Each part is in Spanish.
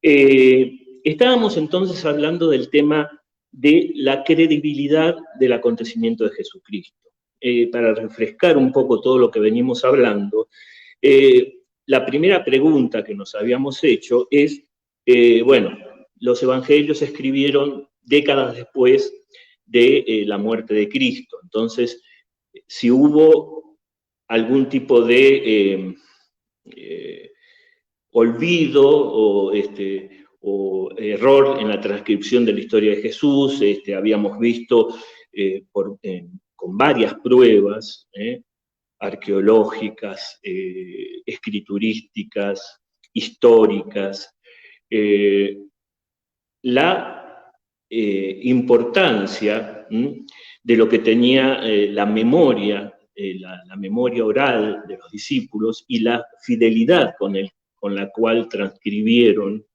Estábamos entonces hablando del tema de la credibilidad del acontecimiento de Jesucristo. Para refrescar un poco todo lo que venimos hablando, la primera pregunta que nos habíamos hecho es, bueno, los evangelios se escribieron décadas después de la muerte de Cristo. Entonces, si hubo algún tipo de olvido o error en la transcripción de la historia de Jesús, habíamos visto con varias pruebas arqueológicas, escriturísticas, históricas, la importancia de lo que tenía la memoria, la memoria oral de los discípulos y la fidelidad con la cual transcribieron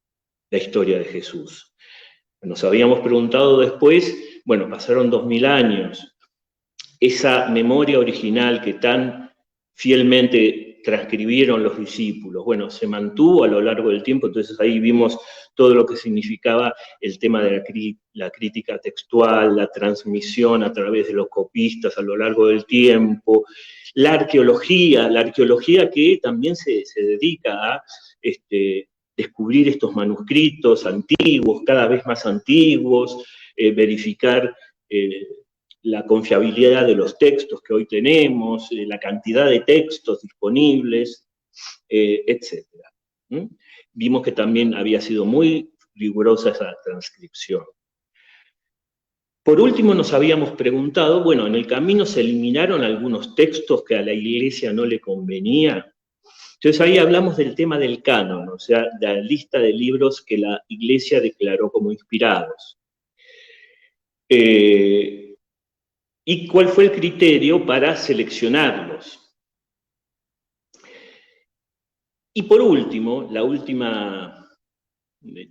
la historia de Jesús. Nos habíamos preguntado después, bueno, pasaron 2000 años, esa memoria original que tan fielmente transcribieron los discípulos, bueno, se mantuvo a lo largo del tiempo, entonces ahí vimos todo lo que significaba el tema de la crítica textual, la transmisión a través de los copistas a lo largo del tiempo, la arqueología que también se dedica a descubrir estos manuscritos antiguos, cada vez más antiguos, verificar la confiabilidad de los textos que hoy tenemos, la cantidad de textos disponibles, etc. Vimos que también había sido muy rigurosa esa transcripción. Por último, nos habíamos preguntado, bueno, en el camino se eliminaron algunos textos que a la Iglesia no le convenía. Entonces ahí hablamos del tema del canon, o sea, de la lista de libros que la Iglesia declaró como inspirados. ¿Y cuál fue el criterio para seleccionarlos? Y por último, la última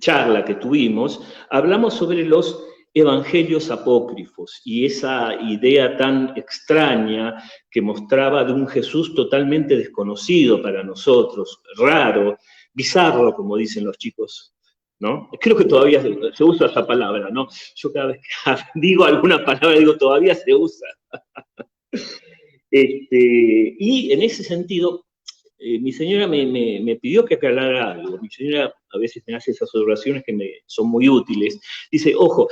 charla que tuvimos, hablamos sobre los evangelios apócrifos y esa idea tan extraña que mostraba de un Jesús totalmente desconocido para nosotros, raro, bizarro, como dicen los chicos, ¿no? Creo que todavía se usa esa palabra, ¿no? Yo cada vez que digo alguna palabra, digo, todavía se usa. Y en ese sentido, mi señora me pidió que aclarara algo. Mi señora a veces me hace esas observaciones que me son muy útiles. Dice, ojo,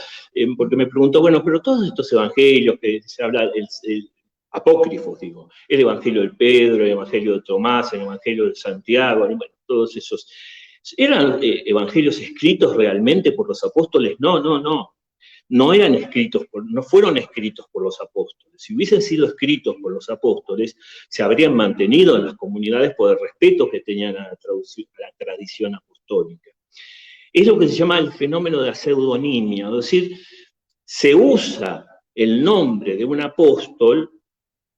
porque me preguntó, bueno, pero todos estos evangelios que se habla, el apócrifos, digo, el evangelio de Pedro, el evangelio de Tomás, el evangelio de Santiago, bueno, todos esos, ¿eran evangelios escritos realmente por los apóstoles? No. No eran escritos, no fueron escritos por los apóstoles. Si hubiesen sido escritos por los apóstoles, se habrían mantenido en las comunidades por el respeto que tenían a la tradición apostólica. Es lo que se llama el fenómeno de la pseudonimia, es decir, se usa el nombre de un apóstol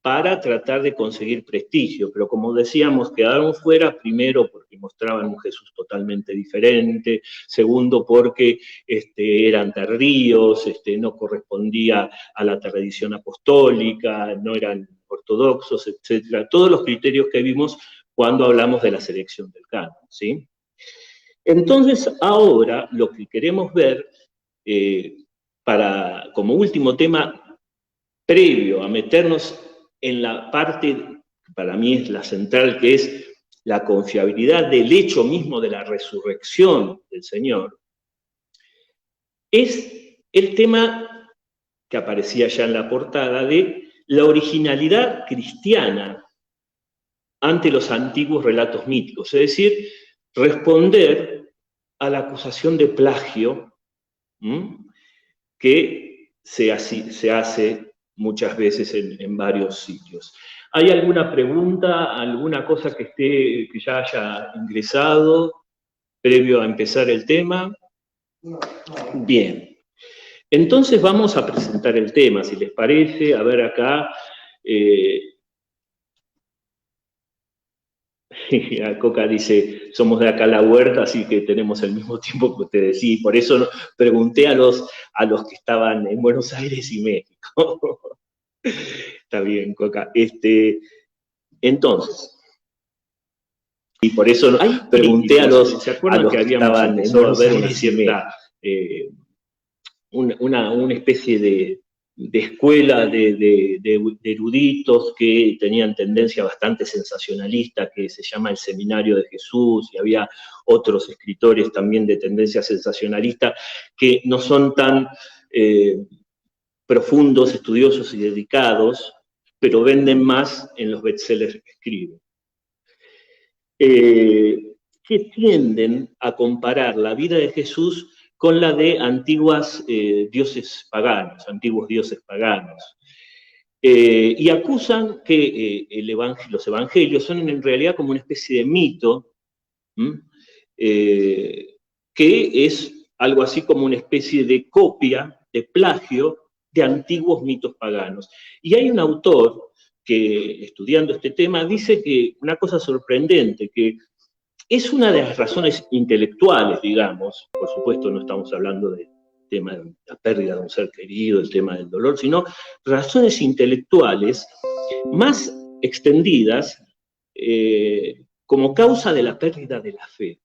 para tratar de conseguir prestigio, pero como decíamos, quedaron fuera, primero porque mostraban un Jesús totalmente diferente, segundo porque eran tardíos, no correspondía a la tradición apostólica, no eran ortodoxos, etc. Todos los criterios que vimos cuando hablamos de la selección del canon, ¿sí? Entonces, ahora lo que queremos ver, como último tema previo a meternos en la parte, que para mí es la central, que es la confiabilidad del hecho mismo de la resurrección del Señor, es el tema que aparecía ya en la portada de la originalidad cristiana ante los antiguos relatos míticos, es decir, responder a la acusación de plagio que se hace muchas veces en varios sitios. ¿Hay alguna pregunta, alguna cosa que ya haya ingresado previo a empezar el tema? No. Bien. Entonces vamos a presentar el tema, si les parece. A ver acá. Coca dice, somos de acá a la huerta, así que tenemos el mismo tiempo que ustedes. Sí, por eso pregunté a los que estaban en Buenos Aires y México. Está bien, Coca. Entonces, y por eso pregunté a los ¿se acuerdan que habíamos empezado a ver una especie de escuela de eruditos que tenían tendencia bastante sensacionalista, que se llama el Seminario de Jesús, y había otros escritores también de tendencia sensacionalista que no son tan profundos, estudiosos y dedicados, pero venden más en los bestsellers que escriben. Que tienden a comparar la vida de Jesús con la de antiguos dioses paganos. Y acusan que los evangelios son en realidad como una especie de mito, que es algo así como una especie de copia, de plagio, de antiguos mitos paganos. Y hay un autor que, estudiando este tema, dice que una cosa sorprendente, que es una de las razones intelectuales, digamos, por supuesto no estamos hablando del tema de la pérdida de un ser querido, el tema del dolor, sino razones intelectuales más extendidas como causa de la pérdida de la fe,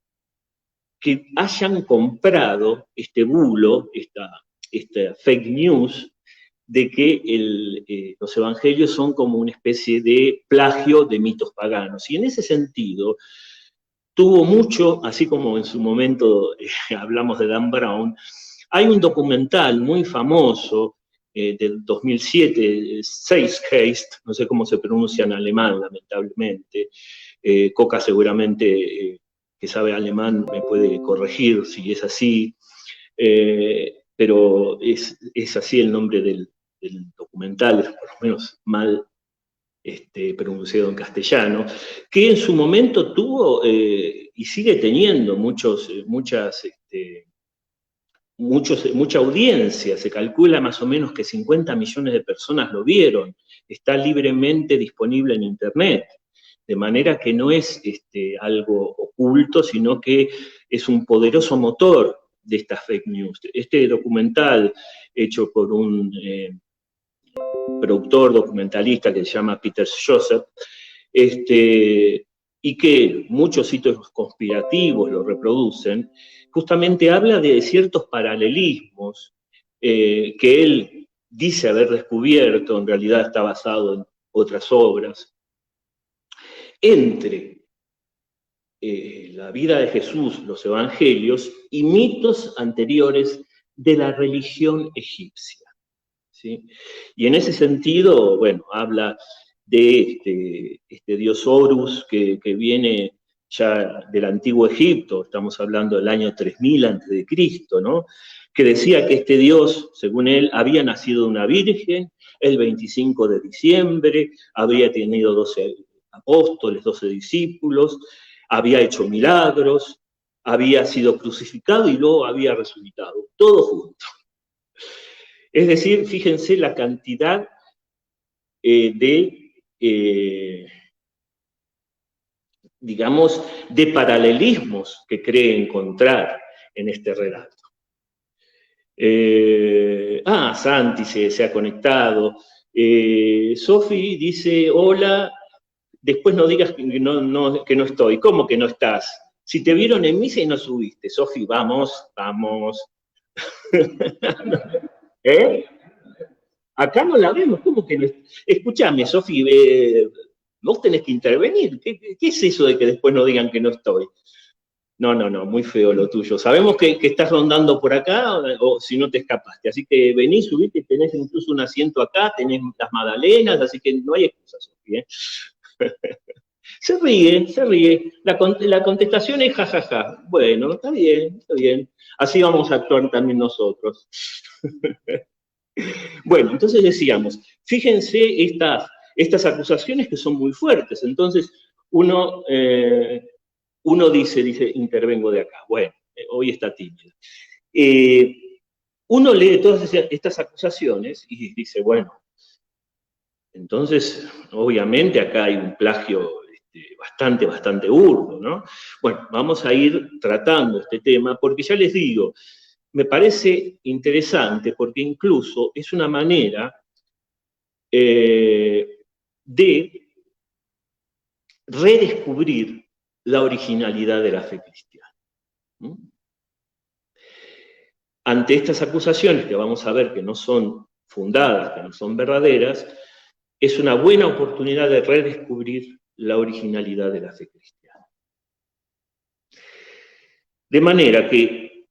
que hayan comprado este bulo, esta fake news, de que los evangelios son como una especie de plagio de mitos paganos. Y en ese sentido, tuvo mucho, así como en su momento hablamos de Dan Brown, hay un documental muy famoso del 2007, Zeitgeist, no sé cómo se pronuncia en alemán, lamentablemente. Coca seguramente, que sabe alemán, me puede corregir si es así, pero es así el nombre del documental, es por lo menos mal pronunciado en castellano, que en su momento tuvo y sigue teniendo mucha audiencia. Se calcula más o menos que 50 millones de personas lo vieron. Está libremente disponible en Internet, de manera que no es algo oculto, sino que es un poderoso motor de estas fake news. Este documental, hecho por un productor documentalista que se llama Peter Joseph, y que muchos sitios conspirativos lo reproducen, justamente habla de ciertos paralelismos que él dice haber descubierto, en realidad está basado en otras obras, entre la vida de Jesús, los evangelios y mitos anteriores de la religión egipcia. ¿Sí? Y en ese sentido, bueno, habla de este dios Horus que viene ya del antiguo Egipto, estamos hablando del año 3000 a.C., ¿no? Que decía que este dios, según él, había nacido de una virgen el 25 de diciembre, habría tenido 12 apóstoles, 12 discípulos, había hecho milagros, había sido crucificado y luego había resucitado, todo junto. Es decir, fíjense la cantidad digamos, de paralelismos que cree encontrar en este relato. Santi se ha conectado. Sofi dice, hola, después no digas que no estoy. ¿Cómo que no estás? Si te vieron en misa y no subiste. Sofi, vamos. ¿Eh? Acá no la vemos, ¿cómo que no? Escúchame, Sofi, vos tenés que intervenir. ¿Qué es eso de que después no digan que no estoy? No, muy feo lo tuyo. Sabemos que estás rondando por acá o si no te escapaste. Así que vení, subite, tenés incluso un asiento acá, tenés las magdalenas, así que no hay excusa, Sofi, ¿eh? Se ríe. La contestación es jajaja. Bueno, está bien. Así vamos a actuar también nosotros. Bueno, entonces decíamos, fíjense estas acusaciones que son muy fuertes. Entonces, uno dice, intervengo de acá. Bueno, hoy está tímido. Uno lee todas estas acusaciones y dice, bueno, entonces, obviamente acá hay un plagio bastante burdo, ¿no? Bueno, vamos a ir tratando este tema, porque ya les digo, me parece interesante porque incluso es una manera de redescubrir la originalidad de la fe cristiana. Ante estas acusaciones, que vamos a ver que no son fundadas, que no son verdaderas, es una buena oportunidad de redescubrir la originalidad de la fe cristiana. De manera que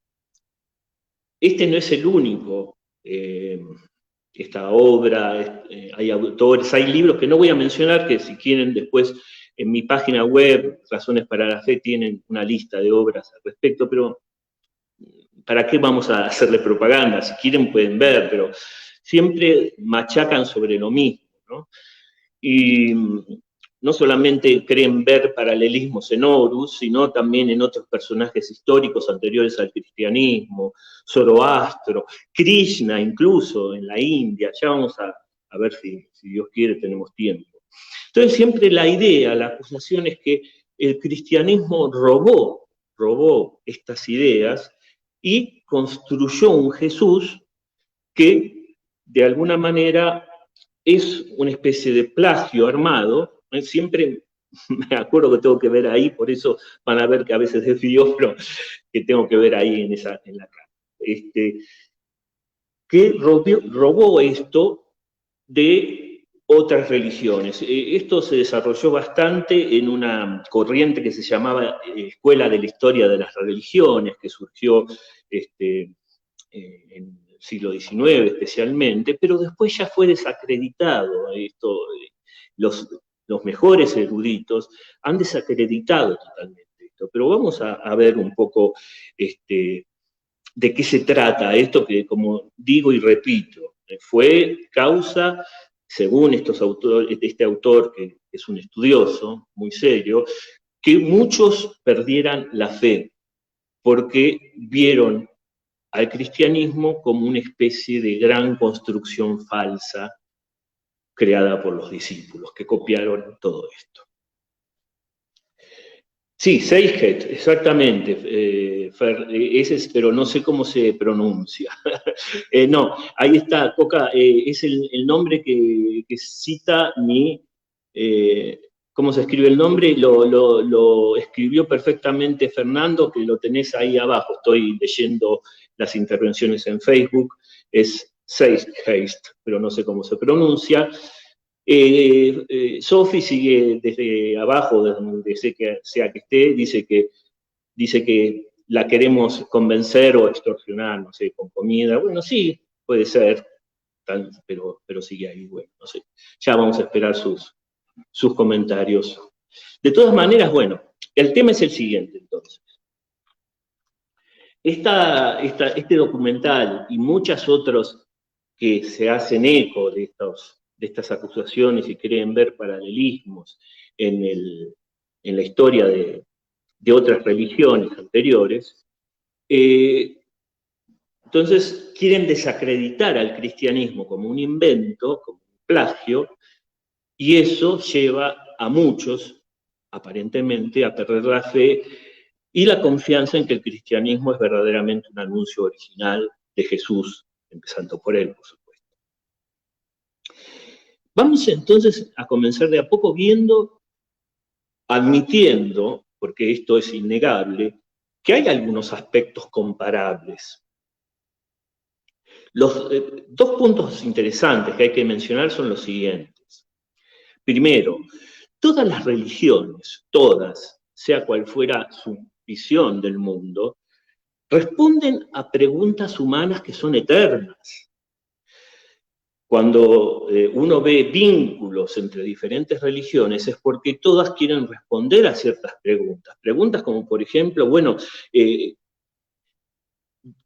este no es el único, esta obra, hay autores, hay libros que no voy a mencionar, que si quieren después en mi página web, Razones para la Fe, tienen una lista de obras al respecto, pero ¿para qué vamos a hacerle propaganda? Si quieren pueden ver, pero siempre machacan sobre lo mismo, ¿no? Y no solamente creen ver paralelismos en Horus, sino también en otros personajes históricos anteriores al cristianismo, Zoroastro, Krishna incluso en la India. Ya vamos a ver si Dios quiere tenemos tiempo. Entonces siempre la idea, la acusación es que el cristianismo robó estas ideas y construyó un Jesús que de alguna manera es una especie de plagio armado. Siempre me acuerdo que tengo que ver ahí, por eso van a ver que a veces desvío, pero que tengo que ver ahí en la cara. Que robó esto de otras religiones. Esto se desarrolló bastante en una corriente que se llamaba Escuela de la Historia de las Religiones, que surgió en el siglo XIX especialmente, pero después ya fue desacreditado. Los mejores eruditos han desacreditado totalmente esto. Pero vamos a ver un poco de qué se trata esto, que como digo y repito, fue causa, según este autor, que es un estudioso muy serio, que muchos perdieran la fe, porque vieron al cristianismo como una especie de gran construcción falsa creada por los discípulos, que copiaron todo esto. Sí, Seijet, exactamente, ese es, pero no sé cómo se pronuncia. No, ahí está, Coca, es el nombre que cita ¿cómo se escribe el nombre? Lo escribió perfectamente Fernando, que lo tenés ahí abajo, estoy leyendo las intervenciones en Facebook, es Seijet, pero no sé cómo se pronuncia. Sophie sigue desde abajo, desde donde sea que esté, dice que la queremos convencer o extorsionar, no sé, con comida. Bueno, sí, puede ser, pero sigue ahí, bueno, no sé. Ya vamos a esperar sus comentarios. De todas maneras, bueno, el tema es el siguiente, entonces. Este documental y muchos otros que se hacen eco de estas acusaciones y creen ver paralelismos en la historia de otras religiones anteriores, entonces quieren desacreditar al cristianismo como un invento, como un plagio, y eso lleva a muchos, aparentemente, a perder la fe y la confianza en que el cristianismo es verdaderamente un anuncio original de Jesús, empezando por él, por supuesto. Vamos entonces a comenzar de a poco admitiendo, porque esto es innegable, que hay algunos aspectos comparables. Los dos puntos interesantes que hay que mencionar son los siguientes. Primero, todas las religiones, todas, sea cual fuera su visión del mundo, responden a preguntas humanas que son eternas. Cuando uno ve vínculos entre diferentes religiones es porque todas quieren responder a ciertas preguntas. Preguntas como, por ejemplo, bueno,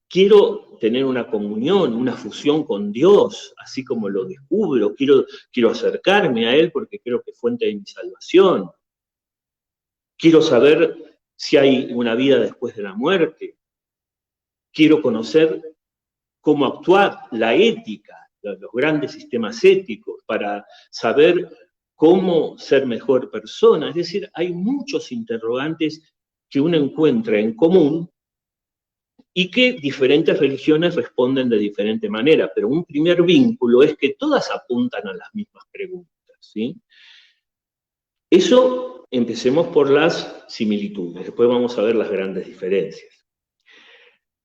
quiero tener una comunión, una fusión con Dios, así como lo descubro, quiero acercarme a Él porque creo que es fuente de mi salvación. Quiero saber si hay una vida después de la muerte. Quiero conocer cómo actuar, la ética, los grandes sistemas éticos, para saber cómo ser mejor persona. Es decir, hay muchos interrogantes que uno encuentra en común y que diferentes religiones responden de diferente manera, pero un primer vínculo es que todas apuntan a las mismas preguntas, ¿sí? Eso, empecemos por las similitudes, después vamos a ver las grandes diferencias.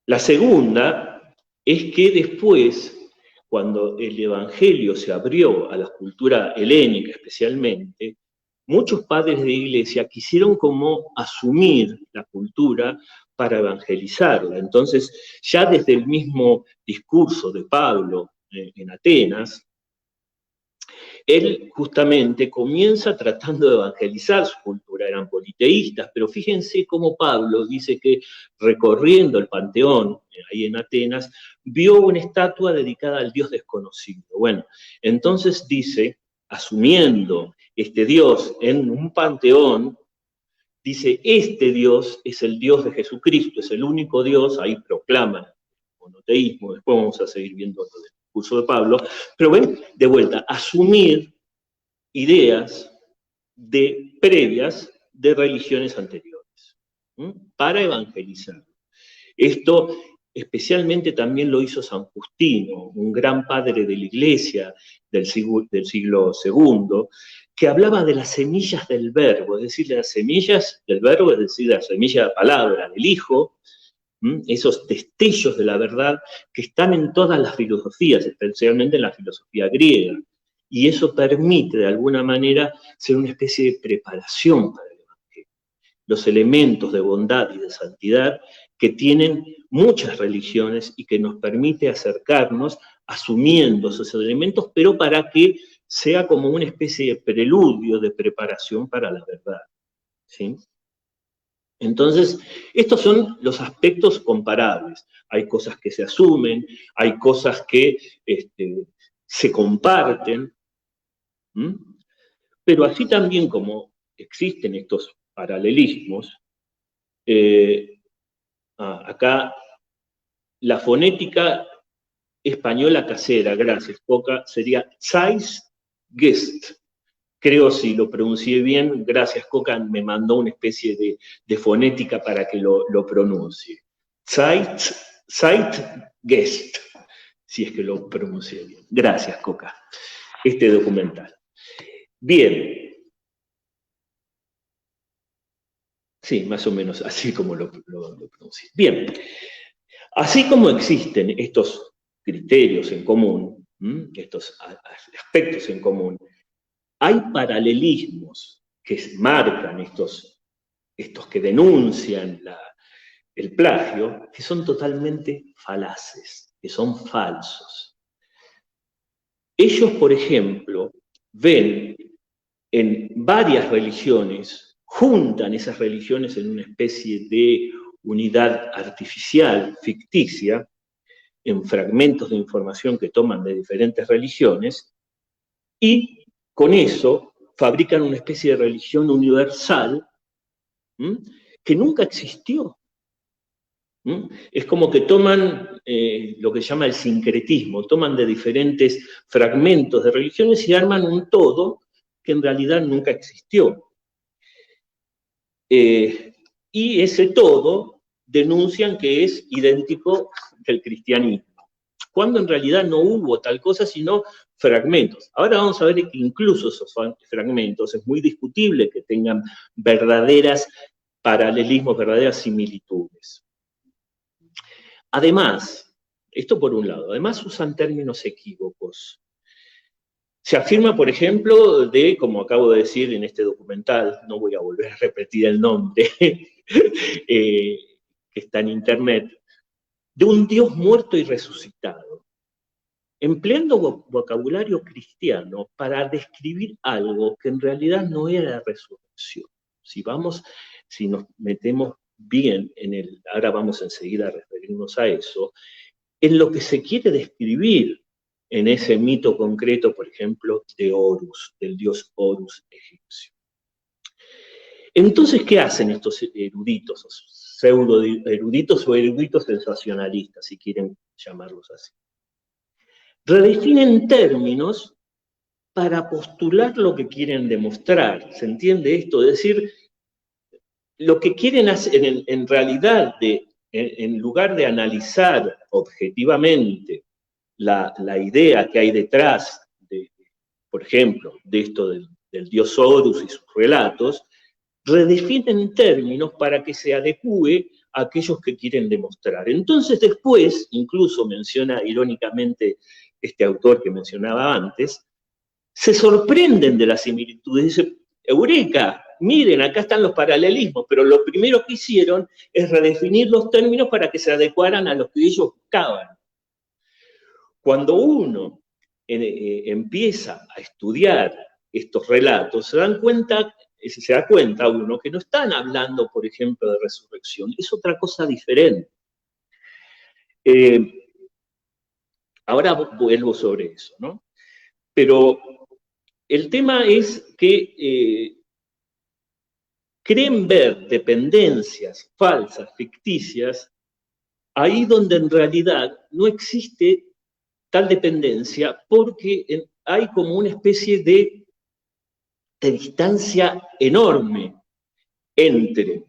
La segunda es que después, cuando el Evangelio se abrió a la cultura helénica especialmente, muchos padres de iglesia quisieron como asumir la cultura para evangelizarla. Entonces, ya desde el mismo discurso de Pablo en Atenas, él justamente comienza tratando de evangelizar su cultura, eran politeístas, pero fíjense cómo Pablo dice que recorriendo el Panteón, ahí en Atenas, vio una estatua dedicada al Dios desconocido. Bueno, entonces dice, asumiendo este Dios en un panteón, dice, este Dios es el Dios de Jesucristo, es el único Dios, ahí proclaman el monoteísmo, después vamos a seguir viendo lo del discurso de Pablo, pero ven, de vuelta, asumir ideas previas de religiones anteriores, para evangelizar. Esto especialmente también lo hizo San Justino, un gran padre de la Iglesia del siglo II, que hablaba de las semillas del verbo, es decir, las semillas del verbo, es decir, la semilla de la palabra del Hijo, esos destellos de la verdad que están en todas las filosofías, especialmente en la filosofía griega. Y eso permite, de alguna manera, ser una especie de preparación para el Evangelio. Los elementos de bondad y de santidad que tienen muchas religiones y que nos permite acercarnos asumiendo esos elementos, pero para que sea como una especie de preludio, de preparación para la verdad, ¿sí? Entonces, estos son los aspectos comparables. Hay cosas que se asumen, hay cosas que se comparten, pero así también como existen estos paralelismos, acá la fonética española casera, gracias, Coca, sería Zeitgeist. Creo, si lo pronuncié bien, gracias Coca, me mandó una especie de fonética para que lo pronuncie. Zeitgeist, si es que lo pronuncié bien. Gracias Coca, este documental. Bien. Sí, más o menos así como lo pronuncié. Bien. Así como existen estos criterios en común, estos aspectos en común, hay paralelismos que marcan estos que denuncian el plagio, que son totalmente falaces, que son falsos. Ellos, por ejemplo, ven en varias religiones, juntan esas religiones en una especie de unidad artificial, ficticia, en fragmentos de información que toman de diferentes religiones, y con eso fabrican una especie de religión universal que nunca existió. Es como que toman lo que se llama el sincretismo, toman de diferentes fragmentos de religiones y arman un todo que en realidad nunca existió. Y ese todo denuncian que es idéntico al cristianismo, cuando en realidad no hubo tal cosa, sino fragmentos. Ahora vamos a ver que incluso esos fragmentos es muy discutible que tengan verdaderas paralelismos, verdaderas similitudes. Además, esto por un lado, además usan términos equívocos. Se afirma, por ejemplo, como acabo de decir en este documental, no voy a volver a repetir el nombre, que está en internet, de un Dios muerto y resucitado, empleando vocabulario cristiano para describir algo que en realidad no era la resurrección. Si nos metemos bien ahora vamos enseguida a referirnos a eso, en lo que se quiere describir en ese mito concreto, por ejemplo, de Horus, del dios Horus egipcio. Entonces, ¿qué hacen estos eruditos, pseudo-eruditos o eruditos sensacionalistas, si quieren llamarlos así? Redefinen términos para postular lo que quieren demostrar. ¿Se entiende esto? Es decir, lo que quieren hacer en realidad, en lugar de analizar objetivamente la idea que hay detrás, por ejemplo, de esto del del dios Horus y sus relatos, redefinen términos para que se adecue a aquellos que quieren demostrar. Entonces después, incluso menciona irónicamente este autor que mencionaba antes, se sorprenden de las similitudes, dice, ¡eureka! Miren, acá están los paralelismos, pero lo primero que hicieron es redefinir los términos para que se adecuaran a los que ellos buscaban. Cuando uno empieza a estudiar estos relatos, se da cuenta uno que no están hablando, por ejemplo, de resurrección, es otra cosa diferente. Ahora vuelvo sobre eso, ¿no? Pero el tema es que creen ver dependencias falsas, ficticias, ahí donde en realidad no existe tal dependencia porque hay como una especie de distancia enorme entre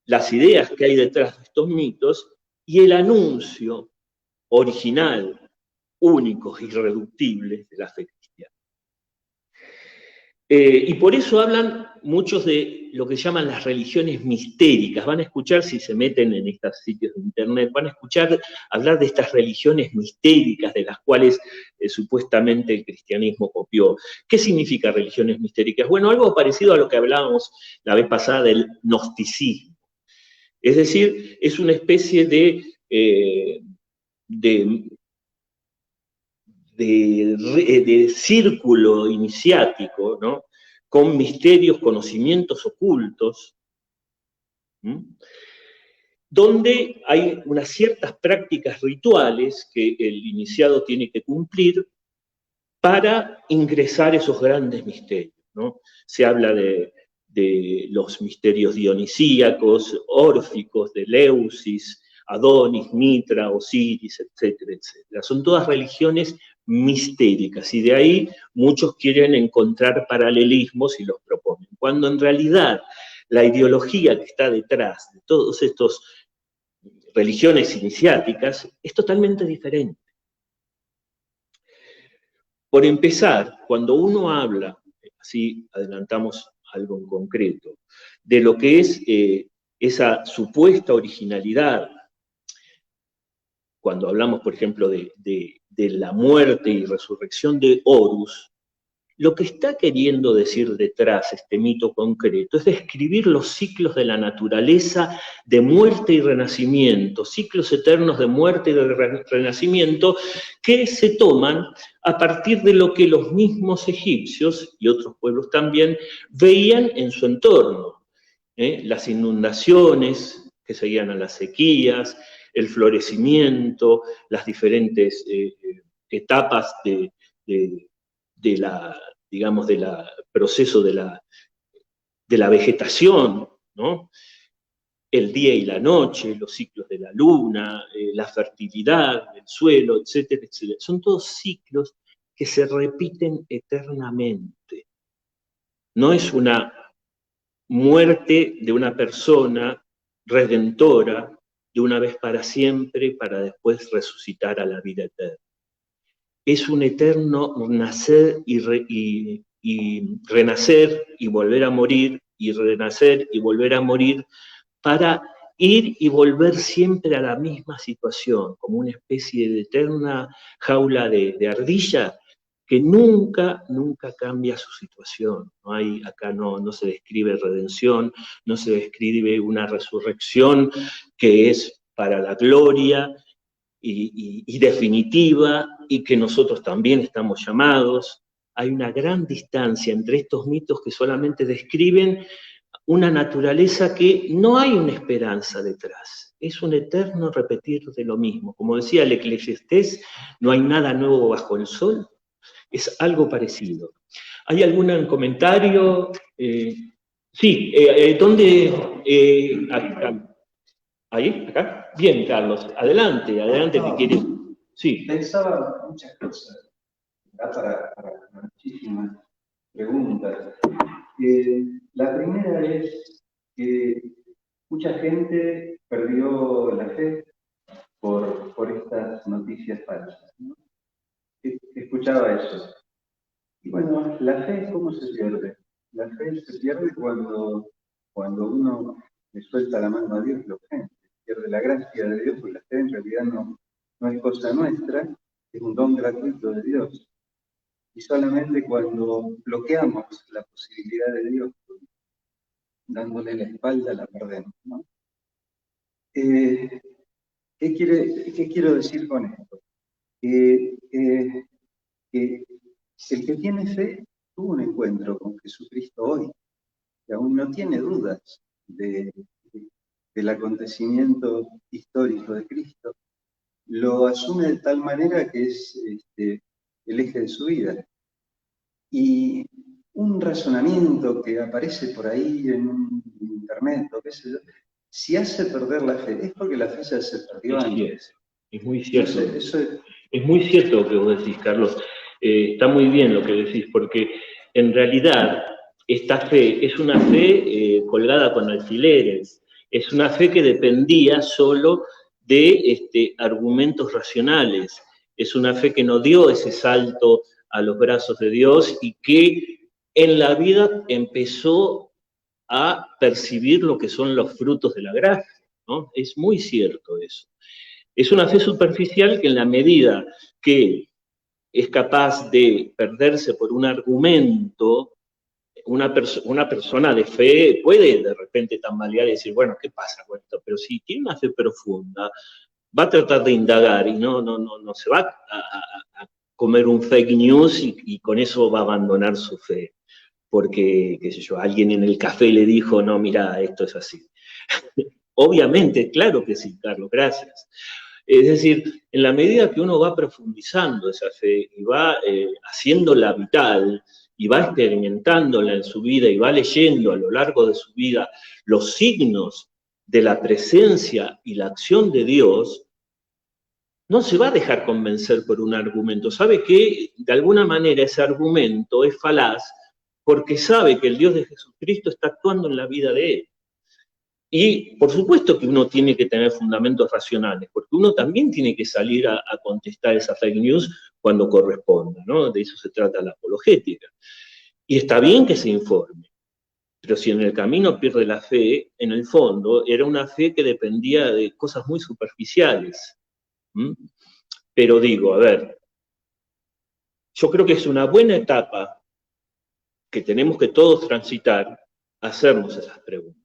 las ideas que hay detrás de estos mitos y el anuncio original, único, irreductible de la fe cristiana. Y por eso hablan muchos de lo que llaman las religiones mistéricas. Van a escuchar, si se meten en estos sitios de internet, van a escuchar hablar de estas religiones mistéricas de las cuales supuestamente el cristianismo copió. ¿Qué significa religiones mistéricas? Bueno, algo parecido a lo que hablábamos la vez pasada del gnosticismo. Es decir, es una especie de círculo iniciático, ¿no? Con misterios, conocimientos ocultos, donde hay unas ciertas prácticas rituales que el iniciado tiene que cumplir para ingresar esos grandes misterios, ¿no? Se habla de los misterios dionisíacos, órficos, de Leusis, Adonis, Mitra, Osiris, etcétera, etcétera. Son todas religiones mistéricas y de ahí muchos quieren encontrar paralelismos y los proponen, cuando en realidad la ideología que está detrás de todas estas religiones iniciáticas es totalmente diferente. Por empezar, cuando uno habla, así adelantamos algo en concreto, de lo que es esa supuesta originalidad, cuando hablamos, por ejemplo, de la muerte y resurrección de Horus, lo que está queriendo decir detrás este mito concreto es describir los ciclos de la naturaleza de muerte y renacimiento, ciclos eternos de muerte y de renacimiento que se toman a partir de lo que los mismos egipcios y otros pueblos también veían en su entorno. Las inundaciones que seguían a las sequías, el florecimiento, las diferentes etapas de la, digamos, del proceso de la vegetación, ¿no? El día y la noche, los ciclos de la luna, la fertilidad del suelo, etcétera, etcétera. Son todos ciclos que se repiten eternamente. No es una muerte de una persona redentora de una vez para siempre para después resucitar a la vida eterna. Es un eterno nacer y renacer y volver a morir, y renacer y volver a morir, para ir y volver siempre a la misma situación, como una especie de eterna jaula de ardilla que nunca, nunca cambia su situación. Acá no se describe redención, no se describe una resurrección que es para la gloria, y definitiva, y que nosotros también estamos llamados. Hay una gran distancia entre estos mitos que solamente describen una naturaleza que no hay una esperanza detrás. Es un eterno repetir de lo mismo. Como decía el Eclesiastés, no hay nada nuevo bajo el sol. Es algo parecido. ¿Hay algún comentario? Sí, ¿dónde? Acá. ¿Ahí? ¿Acá? Bien, Carlos. Adelante, adelante, que quieres. Sí. Pensaba muchas cosas, para muchísimas preguntas. La primera es que mucha gente perdió la fe por estas noticias falsas, ¿no? Escuchaba eso. Y bueno, ¿la fe cómo se pierde? La fe se pierde cuando uno le suelta la mano a Dios, lo ofende. Pierde la gracia de Dios, porque la fe en realidad no es cosa nuestra, es un don gratuito de Dios. Y solamente cuando bloqueamos la posibilidad de Dios, dándole la espalda, la perdemos, ¿no? ¿Qué quiero decir con esto? Que el que tiene fe tuvo un encuentro con Jesucristo hoy, que aún no tiene dudas del acontecimiento histórico de Cristo, lo asume de tal manera que es el eje de su vida. Y un razonamiento que aparece por ahí en internet, o qué sé yo, si hace perder la fe, es porque la fe ya se perdió antes. Es muy cierto. No sé, es muy cierto lo que vos decís, Carlos. Está muy bien lo que decís, porque en realidad esta fe es una fe colgada con alfileres, es una fe que dependía solo de argumentos racionales, es una fe que no dio ese salto a los brazos de Dios y que en la vida empezó a percibir lo que son los frutos de la gracia, ¿no? Es muy cierto eso. Es una fe superficial que en la medida que es capaz de perderse por un argumento, una persona de fe puede de repente tambalear y decir, bueno, ¿qué pasa con esto? Pero si tiene una fe profunda, va a tratar de indagar y no se va a comer un fake news y con eso va a abandonar su fe. Porque, qué sé yo, alguien en el café le dijo, no, mira, esto es así. Obviamente, claro que sí, Carlos, gracias. Es decir, en la medida que uno va profundizando esa fe y va haciéndola vital y va experimentándola en su vida y va leyendo a lo largo de su vida los signos de la presencia y la acción de Dios, no se va a dejar convencer por un argumento. Sabe que de alguna manera ese argumento es falaz porque sabe que el Dios de Jesucristo está actuando en la vida de él. Y por supuesto que uno tiene que tener fundamentos racionales, porque uno también tiene que salir a contestar esa fake news cuando corresponda, ¿no? De eso se trata la apologética. Y está bien que se informe, pero si en el camino pierde la fe, en el fondo era una fe que dependía de cosas muy superficiales. Pero digo, a ver, yo creo que es una buena etapa que tenemos que todos transitar, hacernos esas preguntas.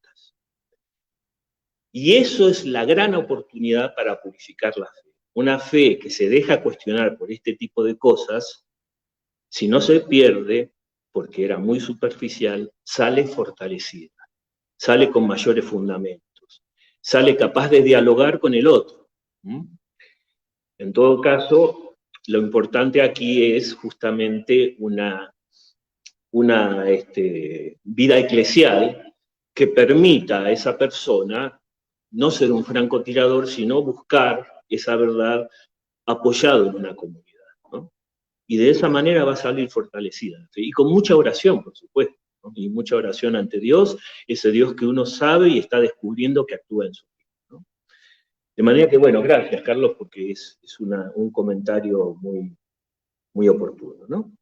Y eso es la gran oportunidad para purificar la fe. Una fe que se deja cuestionar por este tipo de cosas, si no se pierde, porque era muy superficial, sale fortalecida, sale con mayores fundamentos, sale capaz de dialogar con el otro. En todo caso, lo importante aquí es justamente una vida eclesial que permita a esa persona no ser un francotirador, sino buscar esa verdad apoyado en una comunidad, ¿no? Y de esa manera va a salir fortalecida. Y con mucha oración, por supuesto, ¿no? Y mucha oración ante Dios, ese Dios que uno sabe y está descubriendo que actúa en su vida, ¿no? De manera que, bueno, gracias, Carlos, porque es un comentario muy, muy oportuno, ¿no?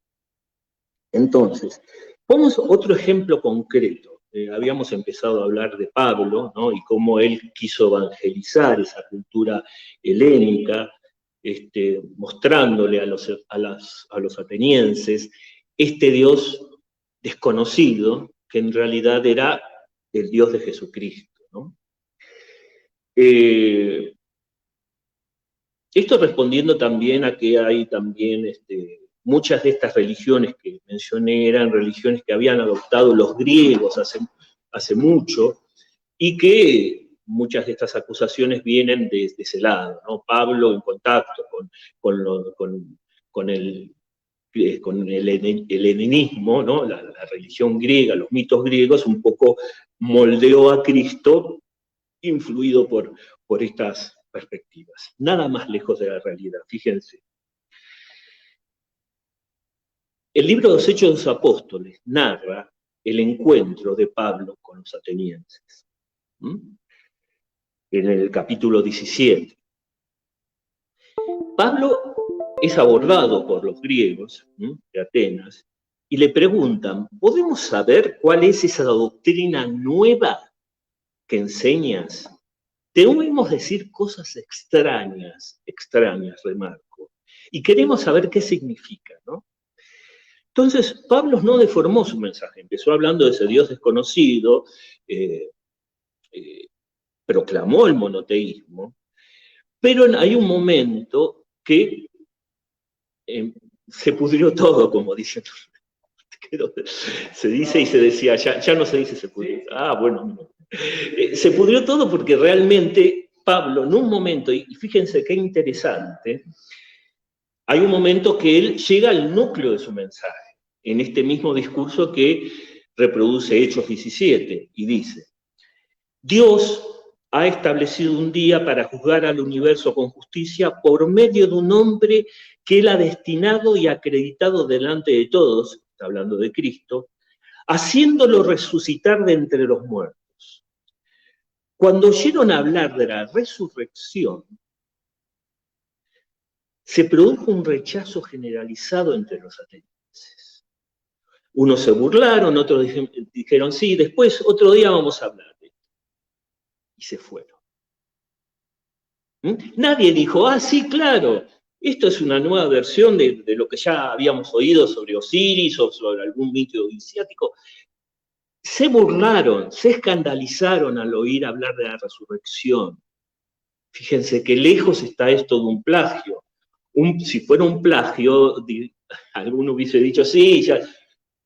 Entonces, pongamos otro ejemplo concreto. Habíamos empezado a hablar de Pablo, ¿no? Y cómo él quiso evangelizar esa cultura helénica, mostrándole a los atenienses este Dios desconocido, que en realidad era el Dios de Jesucristo, ¿no? Esto respondiendo también a que hay también muchas de estas religiones que mencioné eran religiones que habían adoptado los griegos hace mucho y que muchas de estas acusaciones vienen de ese lado, ¿no? Pablo en contacto con el helenismo, ¿no? La religión griega, los mitos griegos, un poco moldeó a Cristo influido por estas perspectivas. Nada más lejos de la realidad, fíjense. El libro de los Hechos de los Apóstoles narra el encuentro de Pablo con los atenienses. En el capítulo 17. Pablo es abordado por los griegos de Atenas y le preguntan, ¿podemos saber cuál es esa doctrina nueva que enseñas? Te oímos decir cosas extrañas, remarco, y queremos saber qué significa, ¿no? Entonces, Pablo no deformó su mensaje, empezó hablando de ese Dios desconocido, proclamó el monoteísmo, pero hay un momento que se pudrió todo, como dicen. Se dice y se decía, ya no se dice se pudrió. Ah, bueno. Se pudrió todo porque realmente Pablo, en un momento, y fíjense qué interesante, hay un momento que él llega al núcleo de su mensaje, en este mismo discurso que reproduce Hechos 17, y dice, Dios ha establecido un día para juzgar al universo con justicia por medio de un hombre que él ha destinado y acreditado delante de todos, está hablando de Cristo, haciéndolo resucitar de entre los muertos. Cuando oyeron hablar de la resurrección, se produjo un rechazo generalizado entre los atenienses. Unos se burlaron, otros dijeron sí, después otro día vamos a hablar de esto. Y se fueron. Nadie dijo, ah, sí, claro, esto es una nueva versión de lo que ya habíamos oído sobre Osiris o sobre algún mito iniciático. Se burlaron, se escandalizaron al oír hablar de la resurrección. Fíjense que lejos está esto de un plagio. Si fuera un plagio, alguno hubiese dicho, sí, ya.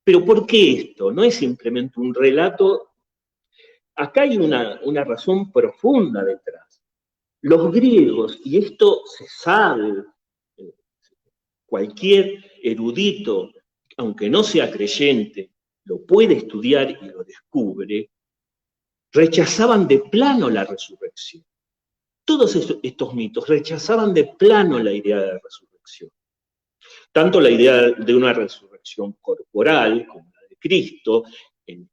Pero ¿por qué esto? No es simplemente un relato. Acá hay una razón profunda detrás. Los griegos, y esto se sabe, cualquier erudito, aunque no sea creyente, lo puede estudiar y lo descubre, rechazaban de plano la resurrección. Todos estos mitos rechazaban de plano la idea de la resurrección. Tanto la idea de una resurrección corporal, como la de Cristo, en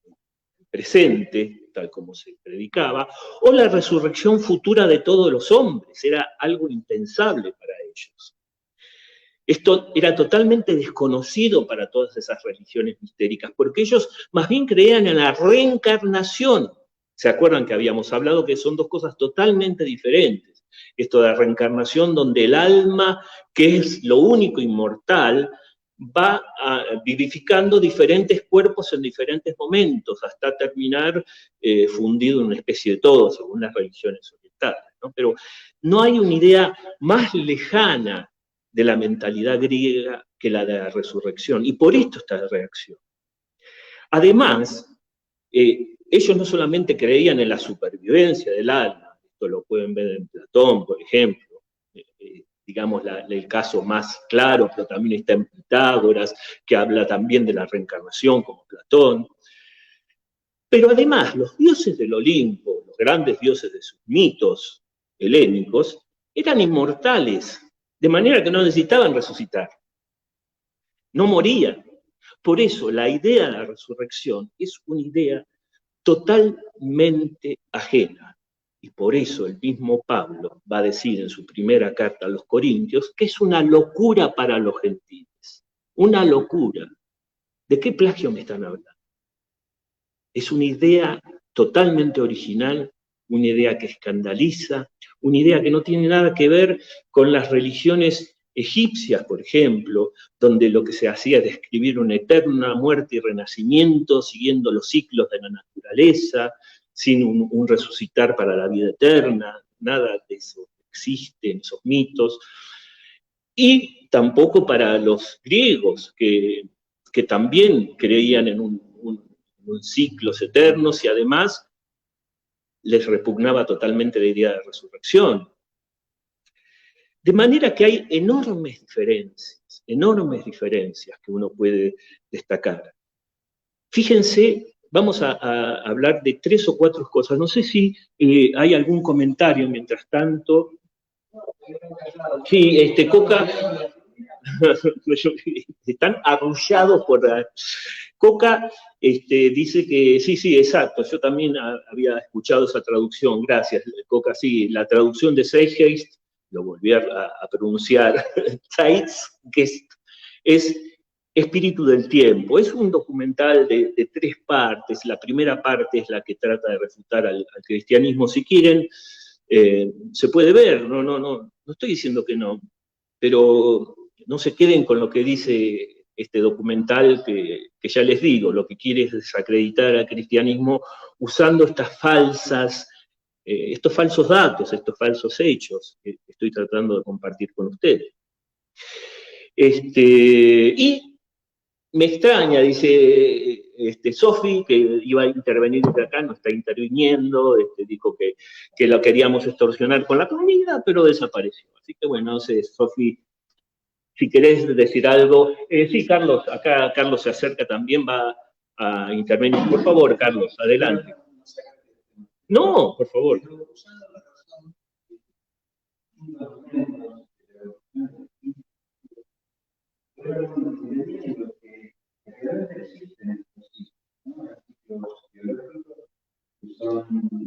el presente, tal como se predicaba, o la resurrección futura de todos los hombres, era algo impensable para ellos. Esto era totalmente desconocido para todas esas religiones mistéricas, porque ellos más bien creían en la reencarnación. ¿Se acuerdan que habíamos hablado que son dos cosas totalmente diferentes? Esto de la reencarnación donde el alma, que es lo único inmortal, va vivificando diferentes cuerpos en diferentes momentos, hasta terminar fundido en una especie de todo, según las religiones orientales, ¿no? Pero no hay una idea más lejana de la mentalidad griega que la de la resurrección, y por esto esta reacción. Además, ellos no solamente creían en la supervivencia del alma, esto lo pueden ver en Platón, por ejemplo, digamos el caso más claro, pero también está en Pitágoras, que habla también de la reencarnación como Platón. Pero además, los dioses del Olimpo, los grandes dioses de sus mitos helénicos, eran inmortales, de manera que no necesitaban resucitar. No morían. Por eso la idea de la resurrección es una idea totalmente ajena. Y por eso el mismo Pablo va a decir en su primera carta a los Corintios que es una locura para los gentiles. Una locura. ¿De qué plagio me están hablando? Es una idea totalmente original, una idea que escandaliza, una idea que no tiene nada que ver con las religiones egipcias, por ejemplo, donde lo que se hacía es describir una eterna muerte y renacimiento, siguiendo los ciclos de la naturaleza, sin un resucitar para la vida eterna, nada de eso existe en esos mitos. Y tampoco para los griegos, que también creían en ciclos eternos y además les repugnaba totalmente la idea de resurrección. De manera que hay enormes diferencias que uno puede destacar. Fíjense, vamos a hablar de 3 o 4 cosas. No sé si hay algún comentario mientras tanto. Sí, Coca, están arrullados por la... Coca dice que sí, exacto, yo también había escuchado esa traducción, gracias, Coca, sí, la traducción de Zeitgeist, lo volví a pronunciar, Zeitgeist, es Espíritu del tiempo. Es un documental de 3 partes. La primera parte es la que trata de refutar al cristianismo. Si quieren, se puede ver, no estoy diciendo que no, pero no se queden con lo que dice este documental que ya les digo, lo que quiere es desacreditar al cristianismo usando estas estos falsos datos, estos falsos hechos que estoy tratando de compartir con ustedes. Y me extraña, dice Sofi, que iba a intervenir desde acá, no está interviniendo, dijo que lo queríamos extorsionar con la comida, pero desapareció. Así que bueno, no sé, Sofi, si querés decir algo. Sí, Carlos, acá Carlos se acerca también, va a intervenir. Por favor, Carlos, adelante. No, por favor. Son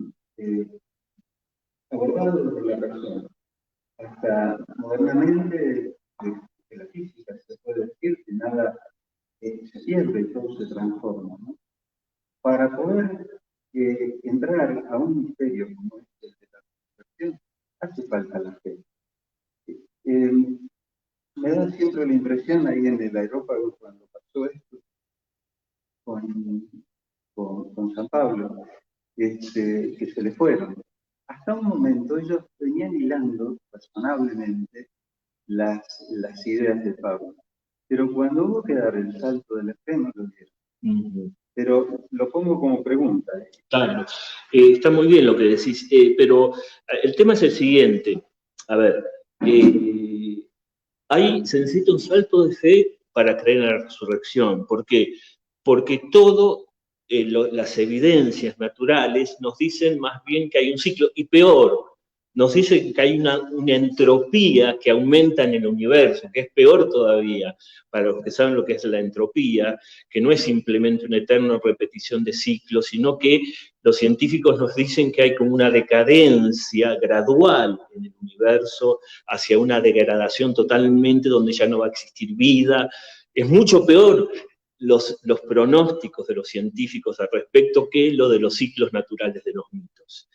abordados por la persona. Hasta modernamente, de la física se puede decir que nada se pierde y todo se transforma, ¿no? Para poder entrar a un misterio como este de la resurrección, hace falta la fe. Me da siempre la impresión ahí en el aerópago cuando pasó esto con San Pablo, que se le fueron. Hasta un momento ellos venían hilando razonablemente las ideas de Pablo. Pero cuando hubo que dar el salto de la fe, no lo dieron. Pero lo pongo como pregunta. Claro, está muy bien lo que decís, pero el tema es el siguiente. A ver, se necesita un salto de fe para creer en la resurrección. ¿Por qué? Porque las evidencias naturales nos dicen más bien que hay un ciclo, y peor, nos dicen que hay una entropía que aumenta en el universo, que es peor todavía, para los que saben lo que es la entropía, que no es simplemente una eterna repetición de ciclos, sino que los científicos nos dicen que hay como una decadencia gradual en el universo hacia una degradación totalmente donde ya no va a existir vida. Es mucho peor los pronósticos de los científicos al respecto que lo de los ciclos naturales de los mitos.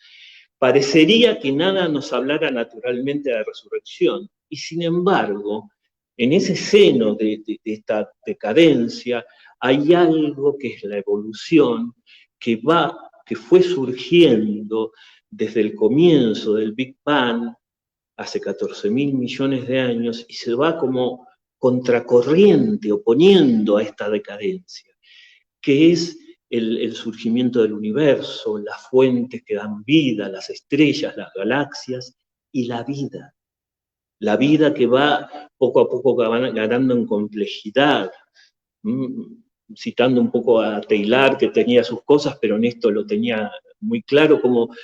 Parecería que nada nos hablara naturalmente de la resurrección, y sin embargo, en ese seno de esta decadencia hay algo que es la evolución que fue surgiendo desde el comienzo del Big Bang, hace 14.000 millones de años, y se va como contracorriente, oponiendo a esta decadencia, que es el surgimiento del universo, las fuentes que dan vida, las estrellas, las galaxias y la vida. La vida que va poco a poco ganando en complejidad, citando un poco a Taylor, que tenía sus cosas, pero en esto lo tenía muy claro, como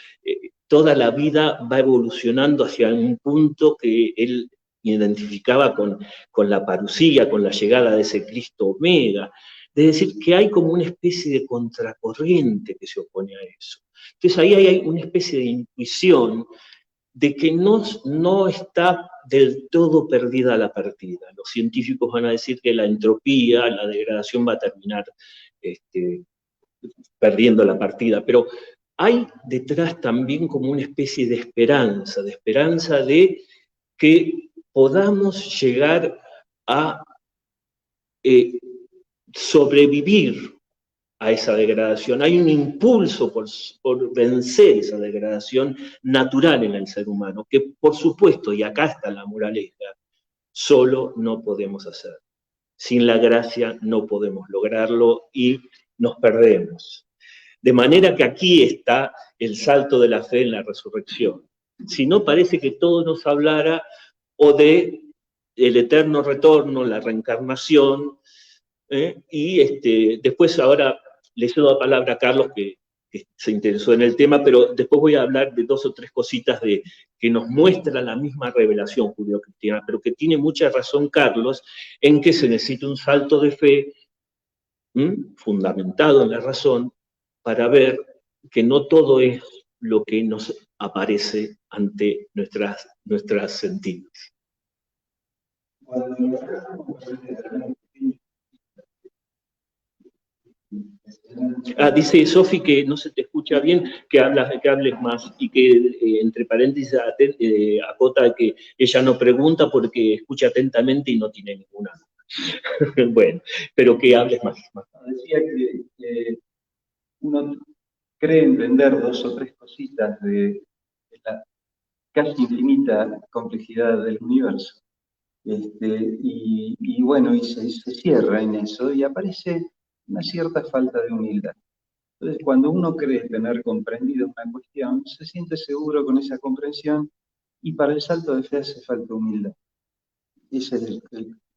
toda la vida va evolucionando hacia un punto que él identificaba con la parusía, con la llegada de ese Cristo Omega. Es decir, que hay como una especie de contracorriente que se opone a eso. Entonces ahí hay una especie de intuición de que no está del todo perdida la partida. Los científicos van a decir que la entropía, la degradación va a terminar perdiendo la partida, pero hay detrás también como una especie de esperanza de que podamos llegar a sobrevivir a esa degradación. Hay un impulso por vencer esa degradación natural en el ser humano, que por supuesto, y acá está la moraleja, solo no podemos hacer. Sin la gracia no podemos lograrlo y nos perdemos. De manera que aquí está el salto de la fe en la resurrección. Si no, parece que todo nos hablara o de el eterno retorno, la reencarnación, y después ahora le cedo la palabra a Carlos, que se interesó en el tema, pero después voy a hablar de 2 o 3 cositas que nos muestra la misma revelación judeocristiana, pero que tiene mucha razón Carlos en que se necesita un salto de fe fundamentado en la razón para ver que no todo es lo que nos aparece ante nuestras sentidos. Cuando nosotros Dice Sofi que no se te escucha bien, que hables más, y que entre paréntesis acota que ella no pregunta porque escucha atentamente y no tiene ninguna. Bueno, pero que hables más. Decía que uno cree entender dos o tres cositas de la casi infinita complejidad del universo. Y bueno, y se cierra en eso y aparece una cierta falta de humildad. Entonces, cuando uno cree tener comprendido una cuestión, se siente seguro con esa comprensión y para el salto de fe hace falta humildad. Ese es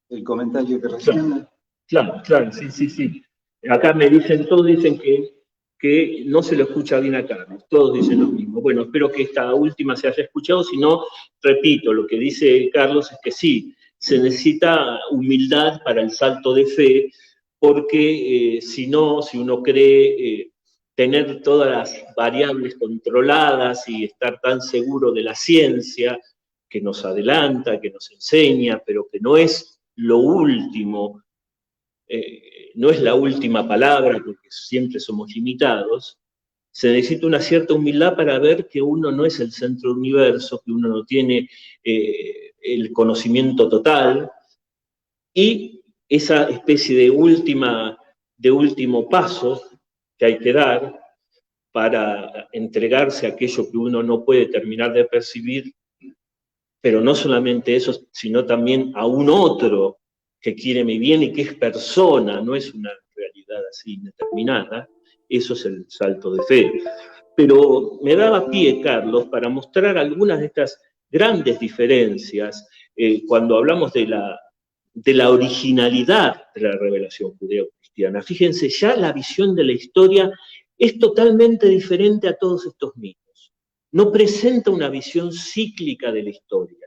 el comentario que recién... Claro, sí. Acá me dicen, todos dicen que no se lo escucha bien acá, ¿no? Todos dicen lo mismo. Bueno, espero que esta última se haya escuchado, si no, repito, lo que dice Carlos es que sí, se necesita humildad para el salto de fe, porque si no, si uno cree tener todas las variables controladas y estar tan seguro de la ciencia que nos adelanta, que nos enseña, pero que no es lo último, no es la última palabra, porque siempre somos limitados, se necesita una cierta humildad para ver que uno no es el centro del universo, que uno no tiene el conocimiento total, y esa especie de último paso que hay que dar para entregarse a aquello que uno no puede terminar de percibir, pero no solamente eso, sino también a un otro que quiere mi bien y que es persona, no es una realidad así indeterminada. Eso es el salto de fe. Pero me daba pie, Carlos, para mostrar algunas de estas grandes diferencias cuando hablamos de la originalidad de la revelación judeo-cristiana. Fíjense, ya la visión de la historia es totalmente diferente a todos estos mitos. No presenta una visión cíclica de la historia,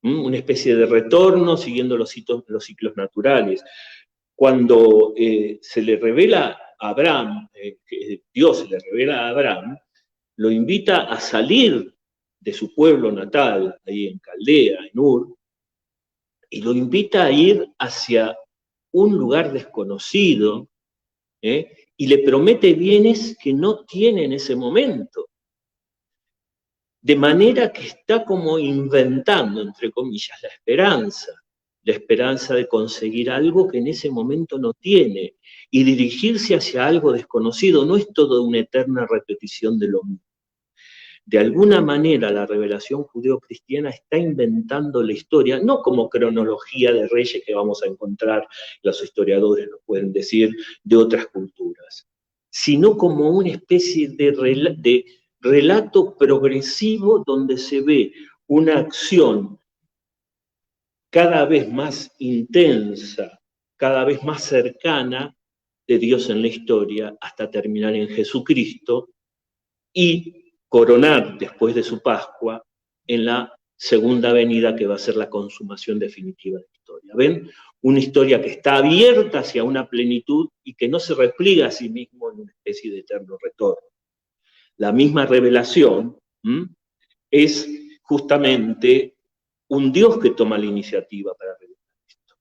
una especie de retorno siguiendo los ciclos naturales. Cuando se le revela a Abraham, Dios se le revela a Abraham, lo invita a salir de su pueblo natal, ahí en Caldea, en Ur, y lo invita a ir hacia un lugar desconocido, y le promete bienes que no tiene en ese momento. De manera que está como inventando, entre comillas, la esperanza de conseguir algo que en ese momento no tiene, y dirigirse hacia algo desconocido. No es todo una eterna repetición de lo mismo. De alguna manera la revelación judeo-cristiana está inventando la historia, no como cronología de reyes que vamos a encontrar, los historiadores nos pueden decir, de otras culturas, sino como una especie de relato progresivo donde se ve una acción cada vez más intensa, cada vez más cercana de Dios en la historia, hasta terminar en Jesucristo y coronar después de su Pascua en la segunda venida, que va a ser la consumación definitiva de la historia. ¿Ven? Una historia que está abierta hacia una plenitud y que no se repliega a sí mismo en una especie de eterno retorno. La misma revelación es justamente un Dios que toma la iniciativa para revelar esto.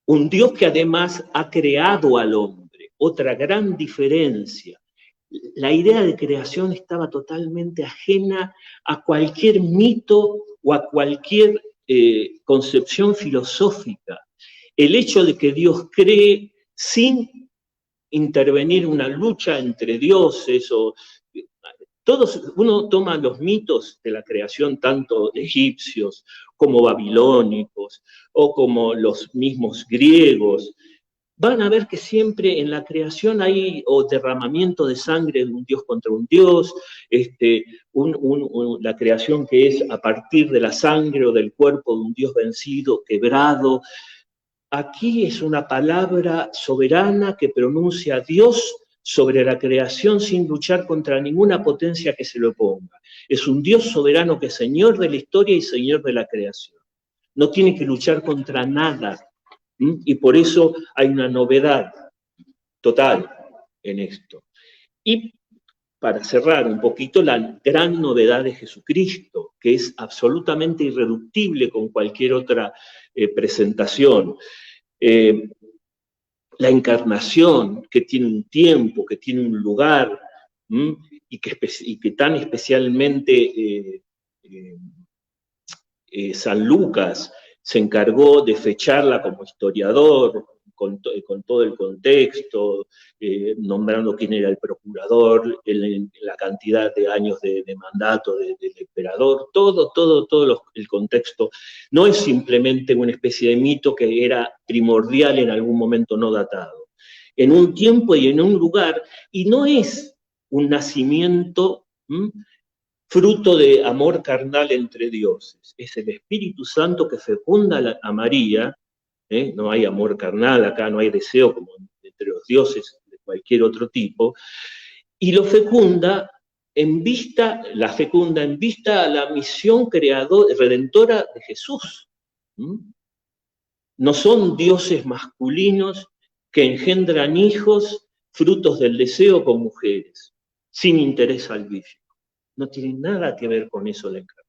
Un Dios que además ha creado al hombre. Otra gran diferencia. La idea de creación estaba totalmente ajena a cualquier mito o a cualquier concepción filosófica. El hecho de que Dios cree sin intervenir una lucha entre dioses o uno toma los mitos de la creación, tanto egipcios como babilónicos o como los mismos griegos, van a ver que siempre en la creación hay derramamiento de sangre de un dios contra un dios, la creación que es a partir de la sangre o del cuerpo de un dios vencido, quebrado. Aquí es una palabra soberana que pronuncia a Dios sobre la creación sin luchar contra ninguna potencia que se lo oponga. Es un Dios soberano que es Señor de la historia y Señor de la creación. No tiene que luchar contra nada. Y por eso hay una novedad total en esto. Y para cerrar un poquito, la gran novedad de Jesucristo, que es absolutamente irreductible con cualquier otra presentación. la encarnación, que tiene un tiempo, que tiene un lugar, y que tan especialmente San Lucas se encargó de fecharla como historiador, con todo el contexto, nombrando quién era el procurador, la cantidad de años de mandato del emperador, todo el contexto. No es simplemente una especie de mito que era primordial en algún momento no datado. En un tiempo y en un lugar, y no es un nacimiento fruto de amor carnal entre dioses. Es el Espíritu Santo que fecunda a María. No hay amor carnal acá, no hay deseo como entre los dioses de cualquier otro tipo, y lo fecunda la fecunda en vista a la misión redentora de Jesús. No son dioses masculinos que engendran hijos frutos del deseo con mujeres, sin interés salvífico. No tiene nada que ver con eso la encarnación.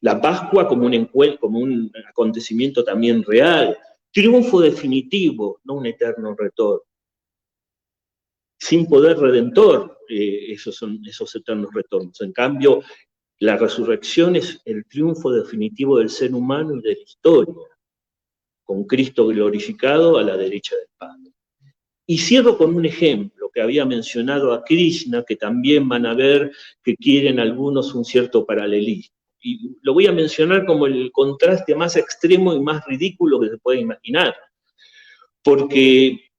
La Pascua como un acontecimiento también real, triunfo definitivo, no un eterno retorno. Sin poder redentor, esos son esos eternos retornos. En cambio, la resurrección es el triunfo definitivo del ser humano y de la historia, con Cristo glorificado a la derecha del Padre. Y cierro con un ejemplo que había mencionado a Krishna, que también van a ver que quieren algunos un cierto paralelismo. Y lo voy a mencionar como el contraste más extremo y más ridículo que se puede imaginar. Porque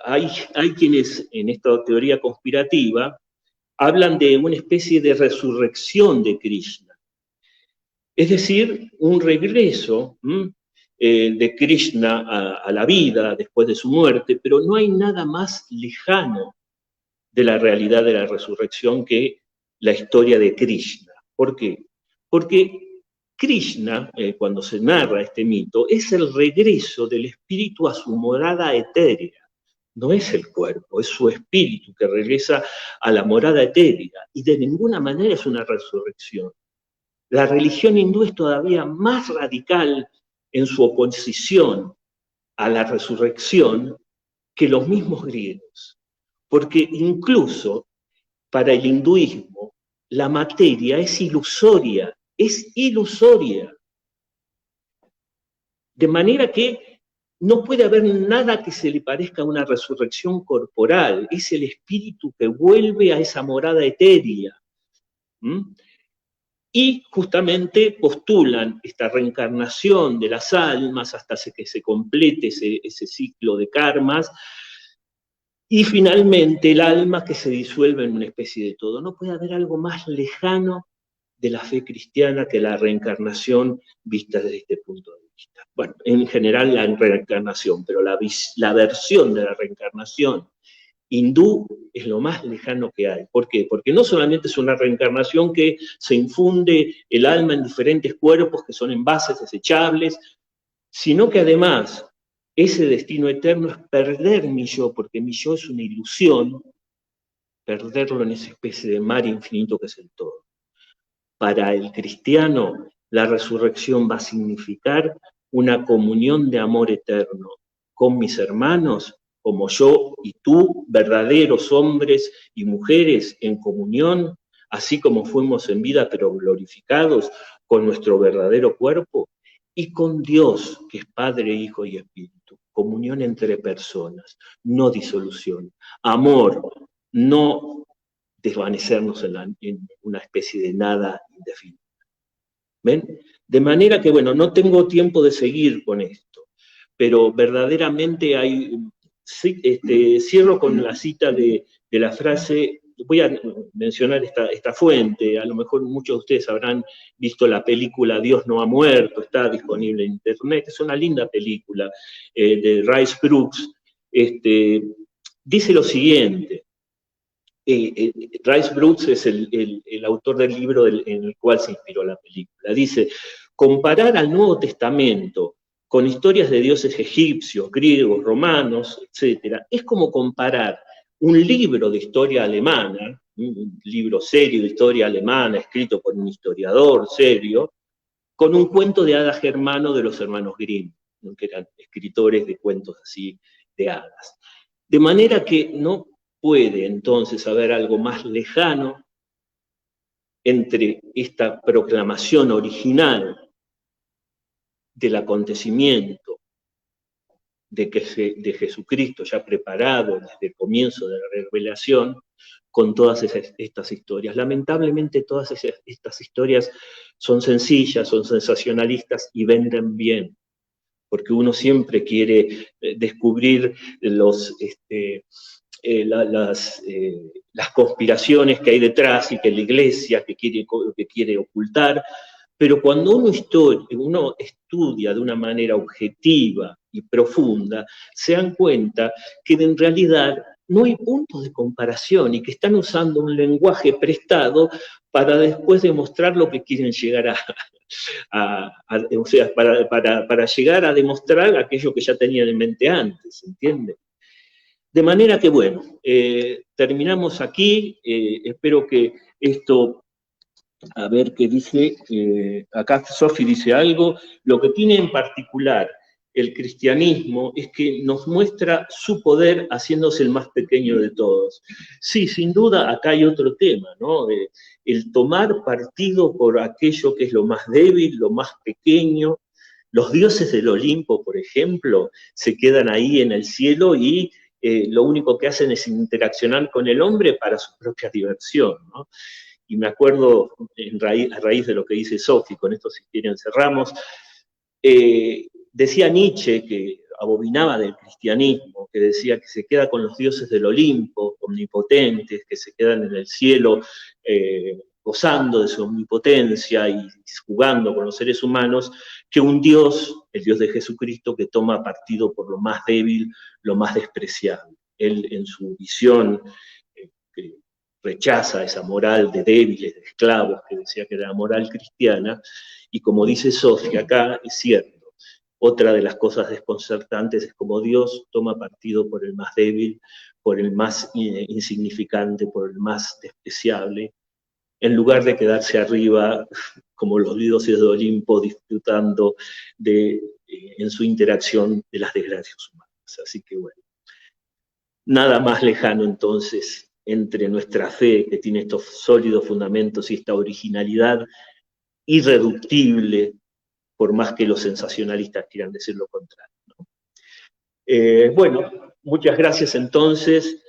hay quienes en esta teoría conspirativa hablan de una especie de resurrección de Krishna. Es decir, un regreso de Krishna a la vida después de su muerte, pero no hay nada más lejano de la realidad de la resurrección que la historia de Krishna. ¿Por qué? Porque Krishna, cuando se narra este mito, es el regreso del espíritu a su morada etérea. No es el cuerpo, es su espíritu que regresa a la morada etérea, y de ninguna manera es una resurrección. La religión hindú es todavía más radical en su oposición a la resurrección que los mismos griegos, porque incluso para el hinduismo la materia es ilusoria, de manera que no puede haber nada que se le parezca a una resurrección corporal, es el espíritu que vuelve a esa morada etérea. Y justamente postulan esta reencarnación de las almas hasta que se complete ese ciclo de karmas, y finalmente el alma que se disuelve en una especie de todo. No puede haber algo más lejano de la fe cristiana que la reencarnación vista desde este punto de vista. Bueno, en general la reencarnación, pero la versión de la reencarnación hindú es lo más lejano que hay. ¿Por qué? Porque no solamente es una reencarnación que se infunde el alma en diferentes cuerpos que son envases desechables, sino que además ese destino eterno es perder mi yo, porque mi yo es una ilusión, perderlo en esa especie de mar infinito que es el todo. Para el cristiano, la resurrección va a significar una comunión de amor eterno con mis hermanos, como yo y tú, verdaderos hombres y mujeres en comunión, así como fuimos en vida pero glorificados con nuestro verdadero cuerpo, y con Dios, que es Padre, Hijo y Espíritu. Comunión entre personas, no disolución. Amor, no desvanecernos en una especie de nada indefinido. ¿Ven? De manera que, bueno, no tengo tiempo de seguir con esto, pero verdaderamente hay... cierro con la cita de la frase. Voy a mencionar esta fuente, a lo mejor muchos de ustedes habrán visto la película Dios no ha muerto, está disponible en internet, es una linda película de Rice Brooks. Dice lo siguiente, Rice Brooks es el autor del libro en el cual se inspiró la película. Dice, comparar al Nuevo Testamento con historias de dioses egipcios, griegos, romanos, etc., es como comparar un libro de historia alemana, un libro serio de historia alemana, escrito por un historiador serio, con un cuento de hadas germano de los hermanos Grimm. que eran escritores de cuentos así de hadas. De manera que no puede entonces haber algo más lejano entre esta proclamación original del acontecimiento de Jesucristo ya preparado desde el comienzo de la revelación, con todas estas historias. Lamentablemente todas estas historias son sencillas, son sensacionalistas y venden bien, porque uno siempre quiere descubrir las conspiraciones que hay detrás y que la iglesia que quiere ocultar, pero cuando uno estudia de una manera objetiva y profunda, se dan cuenta que en realidad no hay puntos de comparación y que están usando un lenguaje prestado para después demostrar lo que quieren llegar o sea, para llegar a demostrar aquello que ya tenían en mente antes, ¿entiende? De manera que, bueno, terminamos aquí. Espero que esto, a ver qué dice, acá Sofi dice algo. Lo que tiene en particular el cristianismo es que nos muestra su poder haciéndose el más pequeño de todos. Sí, sin duda, acá hay otro tema, ¿no? El tomar partido por aquello que es lo más débil, lo más pequeño. Los dioses del Olimpo, por ejemplo, se quedan ahí en el cielo y lo único que hacen es interaccionar con el hombre para su propia diversión, ¿no? Y me acuerdo, a raíz de lo que dice Sofi, con esto si quieren cerramos, decía Nietzsche, que abominaba del cristianismo, que decía que se queda con los dioses del Olimpo, omnipotentes, que se quedan en el cielo gozando de su omnipotencia y jugando con los seres humanos, que un Dios, el Dios de Jesucristo, que toma partido por lo más débil, lo más despreciable. Él, en su visión, que rechaza esa moral de débiles, de esclavos, que decía que era la moral cristiana, y como dice Sofía acá, es cierto. Otra de las cosas desconcertantes es como Dios toma partido por el más débil, por el más insignificante, por el más despreciable, en lugar de quedarse arriba como los dioses de Olimpo disfrutando en su interacción de las desgracias humanas. Así que bueno, nada más lejano entonces entre nuestra fe, que tiene estos sólidos fundamentos y esta originalidad irreductible, por más que los sensacionalistas quieran decir lo contrario, ¿no? Bueno, muchas gracias entonces.